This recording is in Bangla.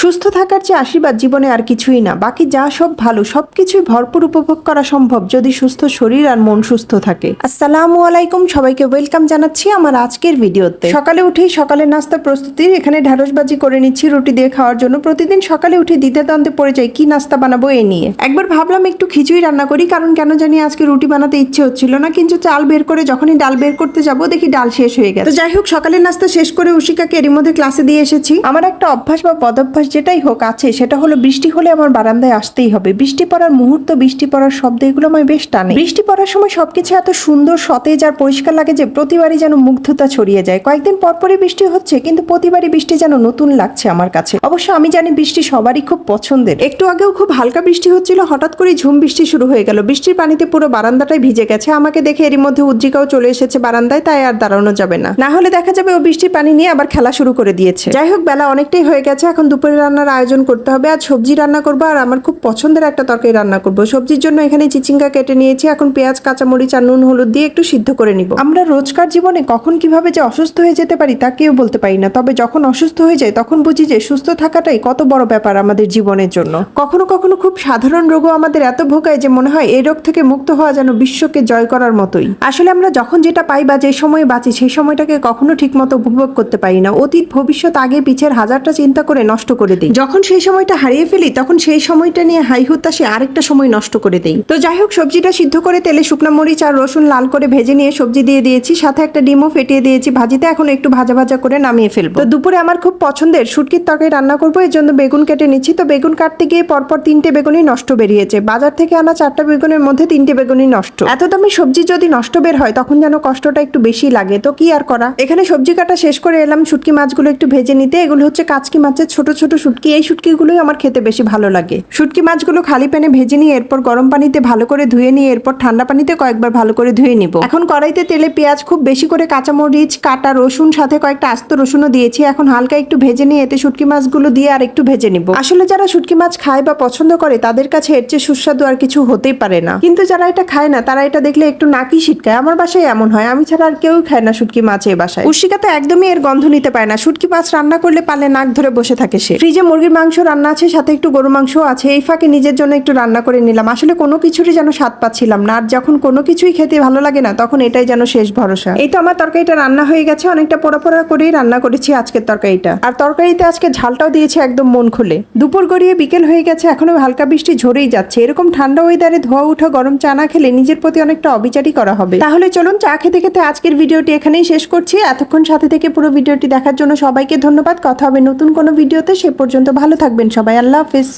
সুস্থ থাকার চেয়ে আশীর্বাদ জীবনে আর কিছুই না। বাকি যা সব ভালো সবকিছুই ভরপুর উপভোগ করা সম্ভব যদি সুস্থ শরীর আর মন সুস্থ থাকে। আসসালামু আলাইকুম, সবাইকে ওয়েলকাম জানাচ্ছি আমার আজকের ভিডিওতে। সকালে উঠেই সকালের নাস্তা প্রস্তুতির এখানে ঢ্যাঁড়সবাজি করে নিচ্ছি রুটি দিয়ে খাওয়ার জন্য। প্রতিদিন সকালে উঠে দ্বিধাদ্বন্দ্বে পড়ে যাই কি নাস্তা বানাবো এই নিয়ে। একবার ভাবলাম একটু খিচুড়ি রান্না করি, কারণ কেন জানি আজকে রুটি বানাতে ইচ্ছে হচ্ছিল না, কিন্তু চাল বের করে যখনই ডাল বের করতে যাবো দেখি ডাল শেষ হয়ে গেছে। তো যাই হোক, সকালের নাস্তা শেষ করে উশিকাকে এর মধ্যে ক্লাসে দিয়ে এসেছি। আমার একটা অভ্যাস বা পদভ্যাস যেটাই হোক আছে, সেটা হলো বৃষ্টি হলে আমার বারান্দায় আসতেই হবে। বৃষ্টি পড়ার মুহূর্ত, বৃষ্টি পড়ার শব্দ, এগুলো আমার বেশ টানে। বৃষ্টি পড়ার সময় সবকিছু এত সুন্দর সতেজ আর পরিষ্কার লাগে যে প্রতিবারই যেন মুগ্ধতা ছড়িয়ে যায়। কয়েকদিন পরপরই বৃষ্টি হচ্ছে, কিন্তু প্রতিবারই বৃষ্টি যেন নতুন লাগছে আমার কাছে। অবশ্য আমি জানি বৃষ্টি সবারই খুব পছন্দের। একটু আগেও খুব হালকা বৃষ্টি হচ্ছিল, হঠাৎ করে ঝুম বৃষ্টি শুরু হয়ে গেল। বৃষ্টির পানিতে পুরো বারান্দাটাই ভিজে গেছে। আমাকে দেখে এরই মধ্যে উজ্জিকাও চলে এসেছে বারান্দায়, তাই আর দাঁড়ানো যাবে না, না হলে দেখা যাবে ও বৃষ্টির পানি নিয়ে আবার খেলা শুরু করে দিয়েছে। যাই হোক, বেলা অনেকটাই হয়ে গেছে, এখন দুপুরে রান্নার আয়োজন করতে হবে। আজ সবজি রান্না করবো আর আমার খুব পছন্দের একটা তরকারি রান্না করবো। সবজির জন্য এখানে চিচিঙ্গা কেটে নিয়েছি, এখন পেঁয়াজ কাঁচামরিচ আর নুন হলুদ দিয়ে একটু সিদ্ধ করে নিব। আমরা রোজকার জীবনে কখন কিভাবে যে অসুস্থ হয়ে যেতে পারি তা কেউ বলতে পারি না, তবে যখন অসুস্থ হয়ে যায় তখন বুঝি যে সুস্থ থাকাটাই কত বড় ব্যাপার আমাদের জীবনের জন্য। কখনো কখনো খুব সাধারণ রোগও আমাদের এত ভোগায় যে মনে হয় এই রোগ থেকে মুক্ত হওয়া যেন বিশ্বকে জয় করার মতোই। আসলে আমরা যখন যেটা পাই বা যে সময় বাঁচি সেই সময়টাকে কখনো ঠিক মতো উপভোগ করতে পারি না। অতীত ভবিষ্যৎ আগে পিছের হাজারটা চিন্তা করে নষ্ট করে দিই। যখন সেই সময়টা হারিয়ে ফেলি তখন সেই সময়টা নিয়ে হাই হুতাশে আরেকটা সময় নষ্ট করে দেই। তো যাই হোক, সবজিটা সিদ্ধ করে তেলে শুকনা মরিচ আর রসুন লাল করে ভেজে নিয়ে সবজি দিয়ে দিয়েছি, সাথে একটা ডিমও ফেটিয়ে দিয়েছি ভাজিতে। এখন একটু ভাজা ভাজা করে নামিয়ে ফেলবো। তো দুপুরে আমার খুব পছন্দের শুটকির তরকারি রান্না করবো, এর জন্য বেগুন কেটে নিচ্ছি। তো বেগুন কাটতে গিয়ে পরপর 3টে বেগুনই নষ্ট বেরিয়েছে। বাজার থেকে আনা 4টা বেগুনের মধ্যে 3টে বেগুনই নষ্ট। এত দামি সবজি যদি নষ্ট বের হয় তখন যেন কষ্টটা একটু বেশি লাগে, তো কি আর করা। এখানে সবজি কাটা শেষ করে এলাম শুটকি মাছগুলো একটু ভেজে নিতে। এগুলো হচ্ছে কাচকি মাছের ছোট ছোট শুটকি। এই শুটকিগুলোই আমার খেতে বেশি ভালো লাগে। শুটকি মাছগুলো খালি প্যানে ভেজে নিয়ে এরপর গরম পানিতে ভালো করে ধুয়ে নিয়ে এরপর ঠান্ডা পানিতে কয়েকবার ভালো করে ধুয়ে নিব। এখন কড়াইতে তেলে পেঁয়াজ খুব বেশি করে কাঁচামরিচ কাটা রসুন সাথে কয়েকটা আস্ত রসুনও দিয়েছি। এখন হালকা একটু ভেজে নিয়ে এতে শুটকি মাছগুলো দিয়ে আর একটু ভেজে নিব। আসলে যারা শুটকি মাছ খায় বা পছন্দ করে তাদের কাছে এর চেয়ে সুস্বাদু আর কিছু হতেই পারে না, কিন্তু যারা এটা খায় না তারা এটা দেখলে একটু নাকি ছিটকায়। আমার বাসায় এমন হয়, আমি ছাড়া আর কেউ খায় না শুটকি মাছ এই বাসায়। উশিকা তো একদমই এর গন্ধ নিতে পারে না। শুটকি মাছ রান্না করলে পালে নাক ধরে বসে থাকে সে। ফ্রিজে মুরগির মাংস রান্না আছে, সাথে একটু গরু মাংস আছে। এই ফাঁকে নিজের জন্য একটু রান্না করে নিলাম। আসলে কোনো কিছুরই যেন স্বাদ পাচ্ছিলাম না, আর যখন কোনো কিছুই খেতে ভালো লাগে না তখন এটাই যেন শেষ ভরসা। এই তো আমার তরকারিটা রান্না হয়ে গেছে, অনেকটা পোড়া পোড়া করেই রান্না করেছি আজকের তরকারিটা। আর তরকারিতে আজকে ঝালটাও দিয়েছে একদম মন খুলে। দুপুর গড়িয়ে বিকেল হয়ে গেছে, এখনো হালকা বৃষ্টি ঝরেই যাচ্ছে। এরকম ঠান্ডা ওয়েদারে ধোয়া উঠা গরম চা না খেলে নিজের প্রতি অনেকটা অবিচারই করা হবে। তাহলে চলুন চা খেতে খেতে আজকের ভিডিওটি এখানেই শেষ করছি। এতক্ষণ সাথে থেকে পুরো ভিডিওটি দেখার জন্য সবাইকে ধন্যবাদ। কথা হবে নতুন কোনো ভিডিওতে, সে পর্যন্ত ভালো থাকবেন সবাই। আল্লাহ হাফেজ।